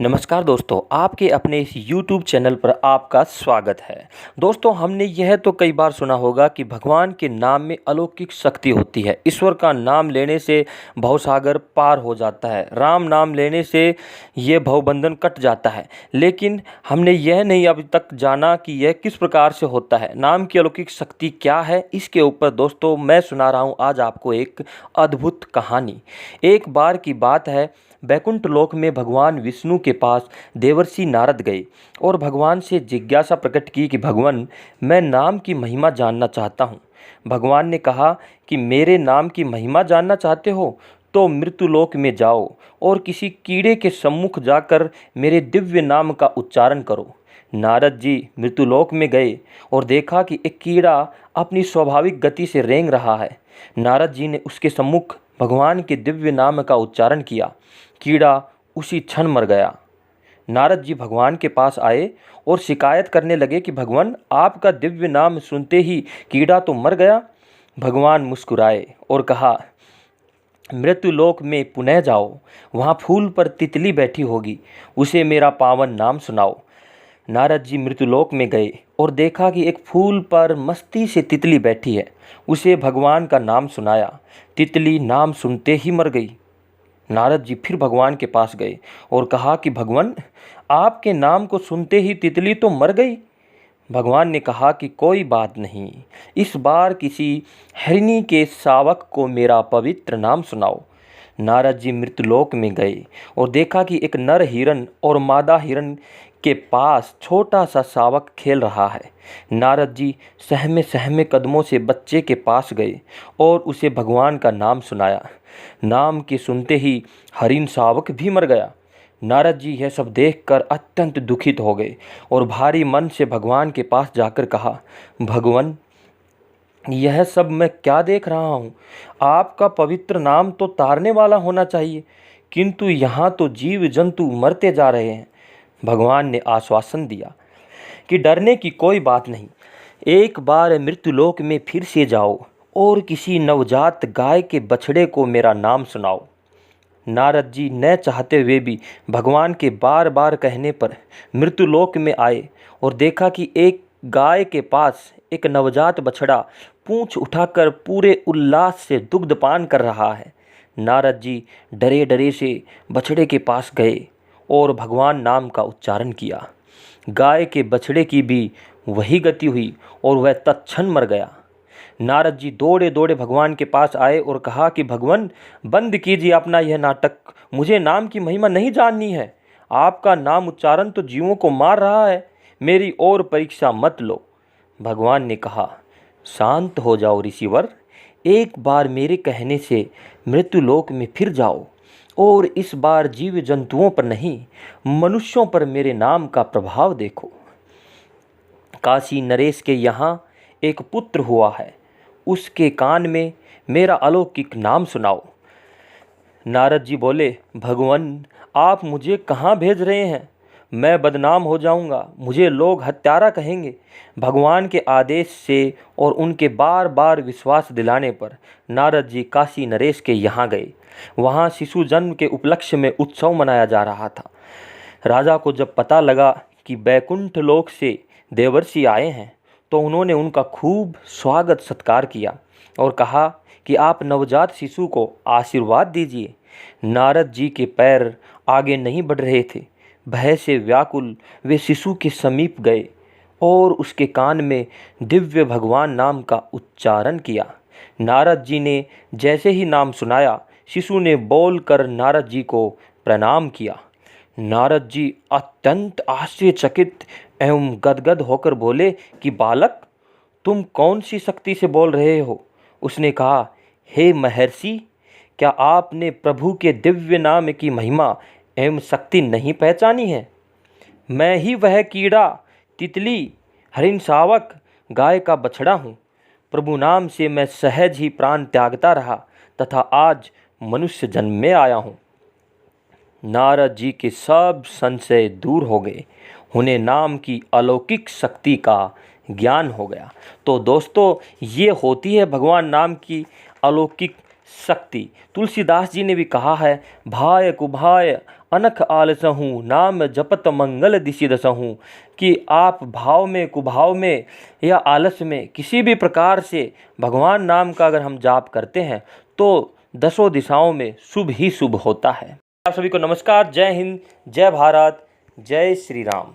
नमस्कार दोस्तों, आपके अपने इस YouTube चैनल पर आपका स्वागत है। दोस्तों, हमने यह तो कई बार सुना होगा कि भगवान के नाम में अलौकिक शक्ति होती है। ईश्वर का नाम लेने से भवसागर पार हो जाता है, राम नाम लेने से ये भवबंधन कट जाता है। लेकिन हमने यह नहीं अभी तक जाना कि यह किस प्रकार से होता है, नाम की अलौकिक शक्ति क्या है। इसके ऊपर दोस्तों मैं सुना रहा हूँ आज आपको एक अद्भुत कहानी। एक बार की बात है, बैकुंठ लोक में भगवान विष्णु के पास देवर्षि नारद गए और भगवान से जिज्ञासा प्रकट की कि भगवान, मैं नाम की महिमा जानना चाहता हूँ। भगवान ने कहा कि मेरे नाम की महिमा जानना चाहते हो तो मृत्युलोक में जाओ और किसी कीड़े के सम्मुख जाकर मेरे दिव्य नाम का उच्चारण करो। नारद जी मृत्युलोक में गए और देखा कि एक कीड़ा अपनी स्वाभाविक गति से रेंग रहा है। नारद जी ने उसके सम्मुख भगवान के दिव्य नाम का उच्चारण किया। कीड़ा उसी क्षण मर गया। नारद जी भगवान के पास आए और शिकायत करने लगे कि भगवान, आपका दिव्य नाम सुनते ही कीड़ा तो मर गया। भगवान मुस्कुराए और कहा, मृत्युलोक में पुनः जाओ, वहाँ फूल पर तितली बैठी होगी, उसे मेरा पावन नाम सुनाओ। नारद जी मृत्युलोक में गए और देखा कि एक फूल पर मस्ती से तितली बैठी है। उसे भगवान का नाम सुनाया। तितली नाम सुनते ही मर गई। नारद जी फिर भगवान के पास गए और कहा कि भगवान, आपके नाम को सुनते ही तितली तो मर गई। भगवान ने कहा कि कोई बात नहीं, इस बार किसी हिरनी के शावक को मेरा पवित्र नाम सुनाओ। नारद जी मृत्युलोक में गए और देखा कि एक नर हिरन और मादा हिरन के पास छोटा सा शावक खेल रहा है। नारद जी सहमे सहमे कदमों से बच्चे के पास गए और उसे भगवान का नाम सुनाया। नाम के सुनते ही हरिण शावक भी मर गया। नारद जी यह सब देखकर अत्यंत दुखित हो गए और भारी मन से भगवान के पास जाकर कहा, भगवान, यह सब मैं क्या देख रहा हूँ। आपका पवित्र नाम तो तारने वाला होना चाहिए, किंतु यहाँ तो जीव जंतु मरते जा रहे हैं। भगवान ने आश्वासन दिया कि डरने की कोई बात नहीं, एक बार मृत्युलोक में फिर से जाओ और किसी नवजात गाय के बछड़े को मेरा नाम सुनाओ। नारद जी न चाहते हुए भी भगवान के बार बार कहने पर मृत्युलोक में आए और देखा कि एक गाय के पास एक नवजात बछड़ा पूंछ उठाकर पूरे उल्लास से दुग्धपान कर रहा है। नारद जी डरे डरे से बछड़े के पास गए और भगवान नाम का उच्चारण किया। गाय के बछड़े की भी वही गति हुई और वह तत्क्षण मर गया। नारद जी दौड़े दौड़े भगवान के पास आए और कहा कि भगवान, बंद कीजिए अपना यह नाटक, मुझे नाम की महिमा नहीं जाननी है। आपका नाम उच्चारण तो जीवों को मार रहा है, मेरी और परीक्षा मत लो। भगवान ने कहा, शांत हो जाओ ऋषिवर, एक बार मेरे कहने से मृत्युलोक में फिर जाओ और इस बार जीव जंतुओं पर नहीं, मनुष्यों पर मेरे नाम का प्रभाव देखो। काशी नरेश के यहाँ एक पुत्र हुआ है, उसके कान में मेरा अलौकिक नाम सुनाओ। नारद जी बोले, भगवान, आप मुझे कहाँ भेज रहे हैं? मैं बदनाम हो जाऊंगा, मुझे लोग हत्यारा कहेंगे। भगवान के आदेश से और उनके बार बार विश्वास दिलाने पर नारद जी काशी नरेश के यहाँ गए। वहाँ शिशु जन्म के उपलक्ष्य में उत्सव मनाया जा रहा था। राजा को जब पता लगा कि बैकुंठ लोक से देवर्षि आए हैं तो उन्होंने उनका खूब स्वागत सत्कार किया और कहा कि आप नवजात शिशु को आशीर्वाद दीजिए। नारद जी के पैर आगे नहीं बढ़ रहे थे। भय से व्याकुल वे शिशु के समीप गए और उसके कान में दिव्य भगवान नाम का उच्चारण किया। नारद जी ने जैसे ही नाम सुनाया, शिशु ने बोलकर नारद जी को प्रणाम किया। नारद जी अत्यंत आश्चर्यचकित एवं गदगद होकर बोले कि बालक, तुम कौन सी शक्ति से बोल रहे हो? उसने कहा, हे महर्षि, क्या आपने प्रभु के दिव्य नाम की महिमा एवं शक्ति नहीं पहचानी है? मैं ही वह कीड़ा, तितली, हरिण शावक, गाय का बछड़ा हूँ। प्रभु नाम से मैं सहज ही प्राण त्यागता रहा तथा आज मनुष्य जन्म में आया हूँ। नारद जी के सब संशय दूर हो गए, उन्हें नाम की अलौकिक शक्ति का ज्ञान हो गया। तो दोस्तों, ये होती है भगवान नाम की अलौकिक शक्ति। तुलसीदास जी ने भी कहा है, भाय कुभाय अनख आलसहूँ, नाम जपत मंगल दिसि दसहूँ, कि आप भाव में, कुभाव में या आलस में किसी भी प्रकार से भगवान नाम का अगर हम जाप करते हैं तो दसों दिशाओं में शुभ ही शुभ होता है। आप सभी को नमस्कार, जय हिंद, जय भारत, जय श्री राम।